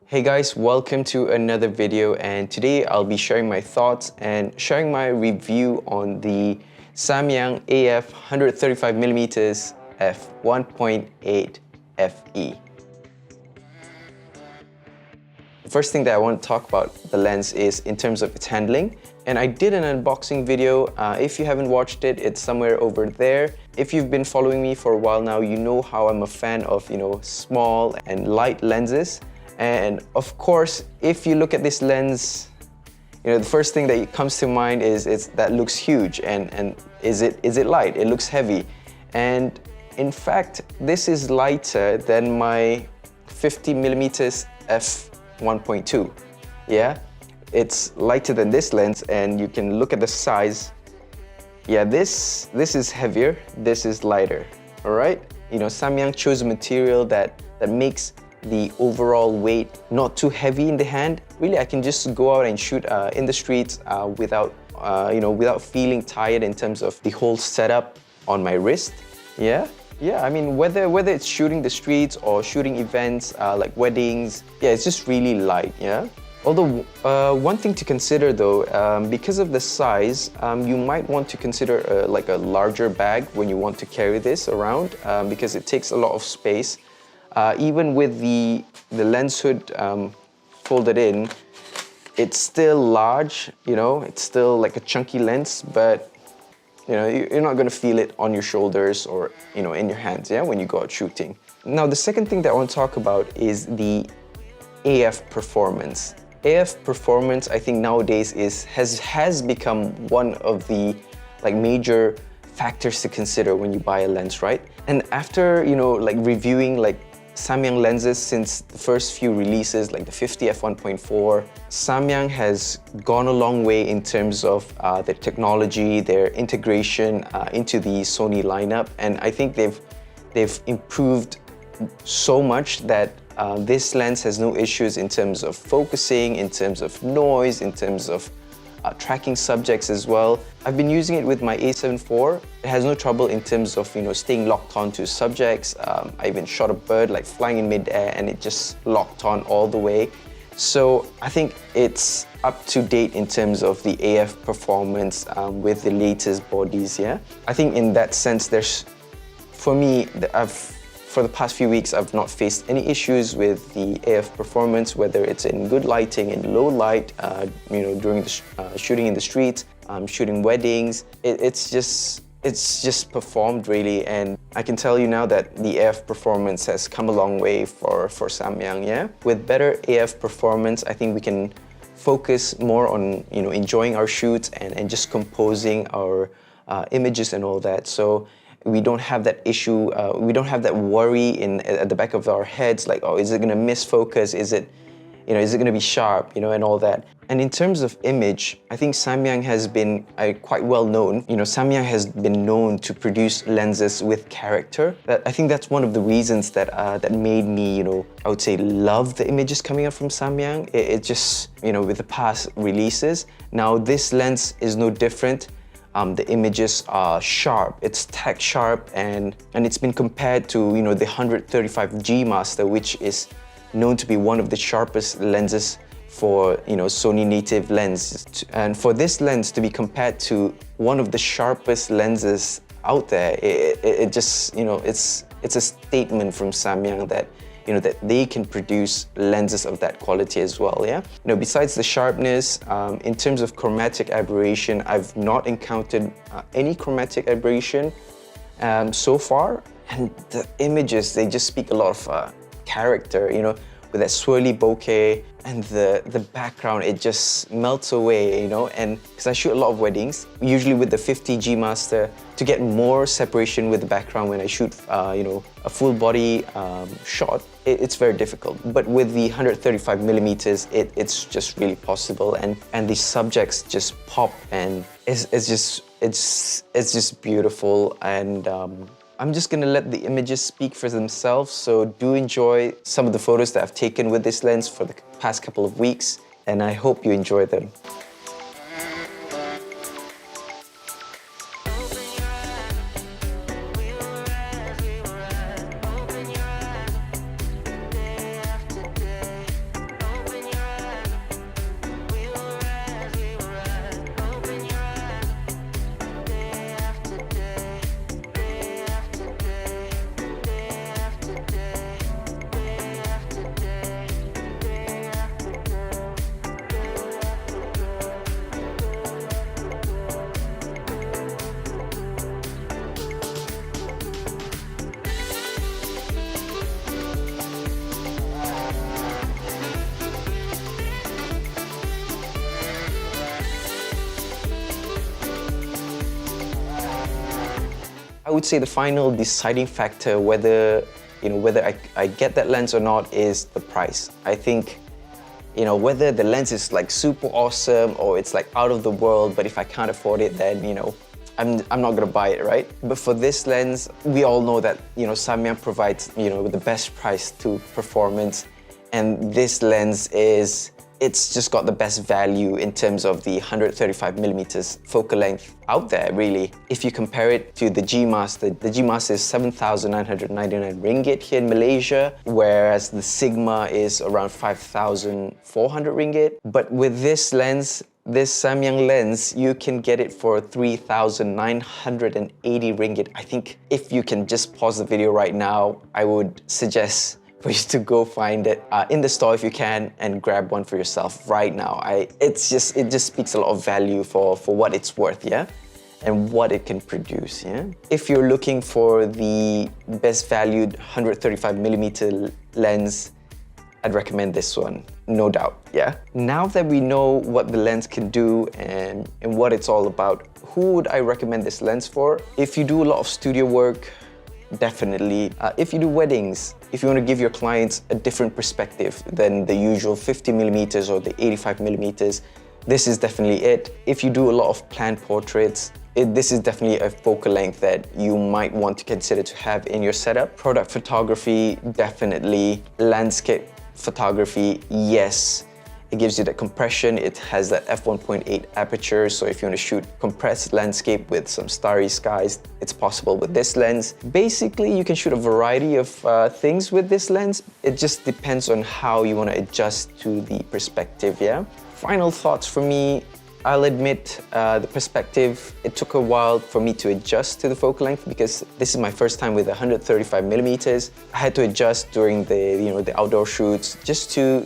Hey guys, welcome to another video, and today I'll be sharing my thoughts and sharing my review on the Samyang AF 135mm f1.8 FE. The first thing that I want to talk about the lens is in terms of its handling. And I did an unboxing video. If you haven't watched it, it's somewhere over there. If you've been following me for a while now, you know how I'm a fan of, small and light lenses. And of course, if you look at this lens, the first thing that comes to mind is that looks huge, and is it light? It looks heavy. And in fact, this is lighter than my 50mm f1.2. Yeah, it's lighter than this lens, and you can look at the size. Yeah, this is heavier, this is lighter. All right, Samyang chose a material that makes the overall weight not too heavy in the hand. Really, I can just go out and shoot in the streets without feeling tired in terms of the whole setup on my wrist. Yeah, I mean, whether it's shooting the streets or shooting events like weddings, yeah, it's just really light. Yeah. Although one thing to consider though, because of the size, you might want to consider like a larger bag when you want to carry this around, because it takes a lot of space. Even with the lens hood folded in, it's still large, it's still like a chunky lens, but you're not going to feel it on your shoulders or in your hands, yeah, when you go out shooting. Now, the second thing that I want to talk about is the AF performance. AF performance, I think nowadays has become one of the major factors to consider when you buy a lens, right? And after reviewing Samyang lenses since the first few releases, like the 50 f1.4, Samyang has gone a long way in terms of their technology, their integration into the Sony lineup, and I think they've improved so much that this lens has no issues in terms of focusing, in terms of noise, in terms of tracking subjects as well. I've been using it with my A7 IV. It has no trouble in terms of staying locked on to subjects. I even shot a bird flying in midair, and it just locked on all the way. So I think it's up to date in terms of the AF performance with the latest bodies. Yeah, I think in that sense, for me, for the past few weeks, I've not faced any issues with the AF performance, whether it's in good lighting, in low light, during the shooting in the streets, shooting weddings. It's just performed really, and I can tell you now that the AF performance has come a long way for Samyang. Yeah, with better AF performance, I think we can focus more on enjoying our shoots and just composing our images and all that. So we don't have that issue, we don't have that worry at the back of our heads, like, oh, is it gonna miss focus? Is it gonna be sharp, and all that. And in terms of image, I think Samyang has been quite well known. Samyang has been known to produce lenses with character. I think that's one of the reasons that made me, I would say, love the images coming up from Samyang. It just, with the past releases. Now this lens is no different. The images are sharp, it's tack sharp, and it's been compared to the 135G Master, which is known to be one of the sharpest lenses for Sony native lens. And for this lens to be compared to one of the sharpest lenses out there, it just it's a statement from Samyang that that they can produce lenses of that quality as well, yeah? Besides the sharpness, in terms of chromatic aberration, I've not encountered any chromatic aberration so far. And the images, they just speak a lot of character, with that swirly bokeh, and the background, it just melts away, and because I shoot a lot of weddings, usually with the 50G Master, to get more separation with the background when I shoot, a full body shot, it's very difficult. But with the 135mm, it's just really possible, and the subjects just pop, and it's just beautiful. And I'm just gonna let the images speak for themselves, so do enjoy some of the photos that I've taken with this lens for the past couple of weeks, and I hope you enjoy them. I would say the final deciding factor whether I get that lens or not is the price. I think whether the lens is like super awesome or it's like out of the world, but if I can't afford it, then I'm not gonna buy it, right? But for this lens, we all know that Samyang provides the best price to performance, and this lens it's just got the best value in terms of the 135mm focal length out there, really. If you compare it to the G-Master, the G-Master is 7,999 ringgit here in Malaysia, whereas the Sigma is around 5,400 ringgit. But with this lens, this Samyang lens, you can get it for 3,980 ringgit. I think if you can just pause the video right now, I would suggest for you to go find it in the store if you can and grab one for yourself right now. It just speaks a lot of value for what it's worth, yeah? And what it can produce, yeah? If you're looking for the best valued 135mm lens, I'd recommend this one, no doubt, yeah? Now that we know what the lens can do and what it's all about, who would I recommend this lens for? If you do a lot of studio work, definitely. If you do weddings, if you want to give your clients a different perspective than the usual 50mm or the 85mm, this is definitely it. If you do a lot of planned portraits, this is definitely a focal length that you might want to consider to have in your setup. Product photography, definitely. Landscape photography, yes. It gives you that compression. It has that f1.8 aperture, so if you want to shoot compressed landscape with some starry skies, it's possible with this lens. Basically, you can shoot a variety of things with this lens. It just depends on how you want to adjust to the perspective, yeah? Final thoughts for me, I'll admit the perspective, it took a while for me to adjust to the focal length because this is my first time with 135mm. I had to adjust during the outdoor shoots just to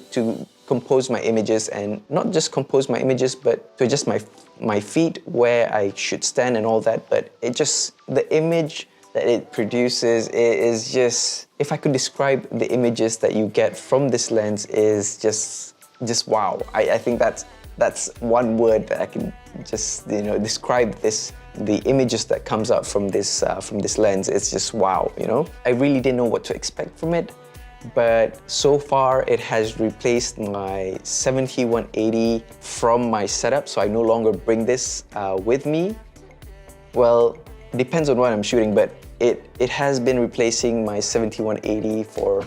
compose my images, and not just compose my images, but to adjust my feet where I should stand and all that. But the image that it produces is just, if I could describe the images that you get from this lens, is just wow. I think that's one word that I can just describe this. The images that comes out from this lens, it's just wow. I really didn't know what to expect from it. But so far it has replaced my 70-180 from my setup, so I no longer bring this with me. Well, it depends on what I'm shooting, but it has been replacing my 70-180 for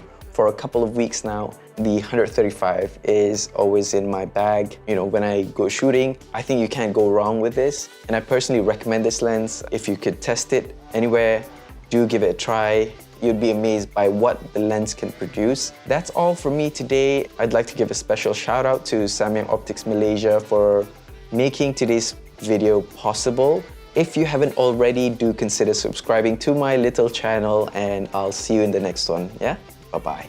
a couple of weeks now. The 135 is always in my bag. When I go shooting, I think you can't go wrong with this. And I personally recommend this lens. If you could test it anywhere, do give it a try. You'd be amazed by what the lens can produce. That's all for me today. I'd like to give a special shout out to Samyang Optics Malaysia for making today's video possible. If you haven't already, do consider subscribing to my little channel, and I'll see you in the next one, yeah? Bye-bye.